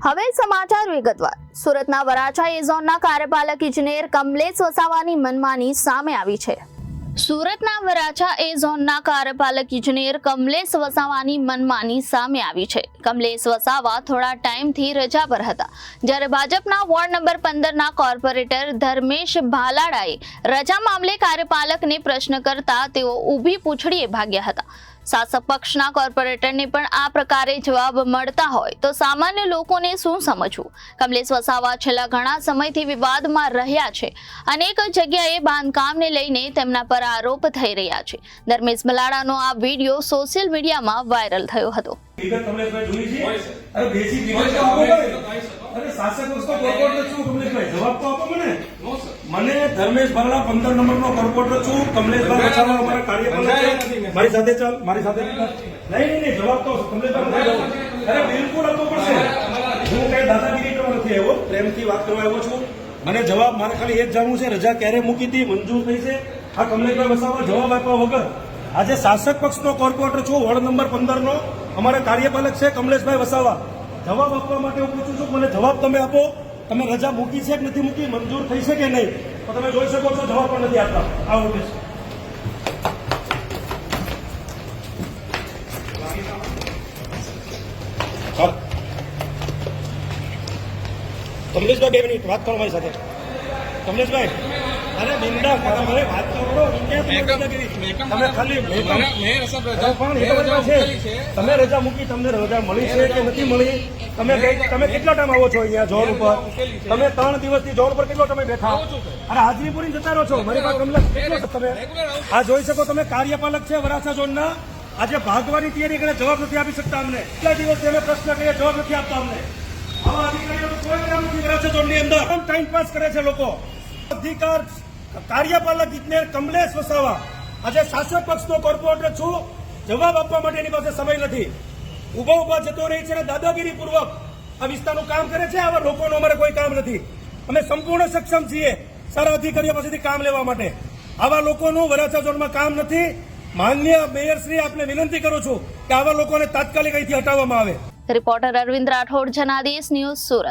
હવે સમાચાર વિગતવાર. સુરતના વરાછા એ ઝોનના કાર્યપાલક ઇજનેર કમલેશ વસાવાની મનમાની સામે આવી છે. સુરતના વરાછા એ ઝોનના કાર્યપાલક ઇજનેર કમલેશ વસાવાની મનમાની સામે આવી છે. કમલેશ વસાવા થોડા ટાઈમથી રજા પર હતા, જ્યારે ભાજપના વોર્ડ નંબર 15ના કોર્પોરેટર ધર્મેશ ભાલાડાએ રજા મામલે કાર્યપાલકને પ્રશ્ન કરતા તેઓ ઊભી પૂંછડીએ ભાગ્યા હતા. શાસક પક્ષના કોર્પોરેટરને પણ આ પ્રકારે જવાબ મળતા હોય તો સામાન્ય લોકોને શું સમજવું? કમલેશ વસાવા છેલ્લા ઘણા સમયથી વિવાદમાં રહ્યા છે. અનેક જગ્યાએ બાંધકામને લઈને તેમના પર આરોપ થઈ રહ્યા છે. ધર્મેશ ભલાડાનો આ વિડીયો સોશિયલ મીડિયામાં વાયરલ થયો હતો. મને ધર્મેશ ભાલા 15 નંબરનો કોર્પોરેટર છું. કમલેશભાઈ વસાવા અમારા કાર્યપાલક છે. મારી સાથે ચાલ, મારી સાથે નહીં જવાબ તો કમલેશભાઈ અરે બિલકુલ આપવો પડશે. હું કઈ દાદાગીરી કરવા નથી આવ્યો, પ્રેમથી વાત કરવા આવ્યો છું. મને જવાબ મારે ખાલી એ જ જાણવું છે, રજા ક્યારે મૂકી હતી, મંજૂર થઈ છે? આ કમલેશભાઈ વસાવા જવાબ આપ્યા વગર આજે શાસક પક્ષનો કોર્પોરેટર છું, વોર્ડ નંબર 15 નો અમારા કાર્યપાલક છે કમલેશભાઈ વસાવા. જવાબ આપવા માટે હું પૂછું છું, મને જવાબ તમે આપો. તમે રજા મૂકી છે કે નથી મૂકી, મંજૂર થઈ છે કે નહીં? તો તમે જોઈ શકો છો જવાબ પણ નથી આપતા. આવું છે કમલેશભાઈ, 2 મિનિટ વાત કરો મારી સાથે. કમલેશભાઈ, અરે બિંદા મારે વાત કરો. તમે ખાલી તમે રજા મૂકી, તમને રજા મળી છે કે નથી મળી? તમે કેટલા ટાઈમ આવો છો અહીંયા જોન ઉપર? તમે 3 દિવસથી જોન ઉપર કેટલો તમે બેઠા? અરે હાજરી પૂરી જતા રહો છો. મારી પાસે કમલેશ કેટલો તમે આ જોઈ શકો. તમે કાર્યપાલક છે વરાછા ઝોનના. આજે ભાગવાની તૈયારી કરે, જવાબ નથી આપી શકતા અમને. કેટલા દિવસથી અમે પ્રશ્ન કરીએ, જવાબ નથી આપતા અમને. આવા અધિકારીઓ કોઈ કામ નથી વરાછા ઝોનની અંદર. ટાઈમ પાસ કરે છે લોકો. અધિકાર કાર્યપાલક ઇજનેર કમલેશ વસાવા આજે શાસક પક્ષનો કોર્પોરેટર છું. જવાબ આપવા માટે એની પાસે સમય નથી. ઉભા જતો રહી છે અને દાદાગીરી પૂર્વક આ વિસ્તારનું કામ કરે છે. આવા લોકોનું અમારે કોઈ કામ નથી. અમે સંપૂર્ણ સક્ષમ છીએ સારા અધિકારીઓ પાસેથી કામ લેવા માટે. આવા લોકોનું વરાછા ઝોનમાં કામ નથી. માન્ય મેયરશ્રી, આપને વિનંતી કરું છું કે આવા લોકોને તાત્કાલિક અહીંથી હટાવવામાં આવે. Reporter Arvind Rathod, Janadesh news, Surat.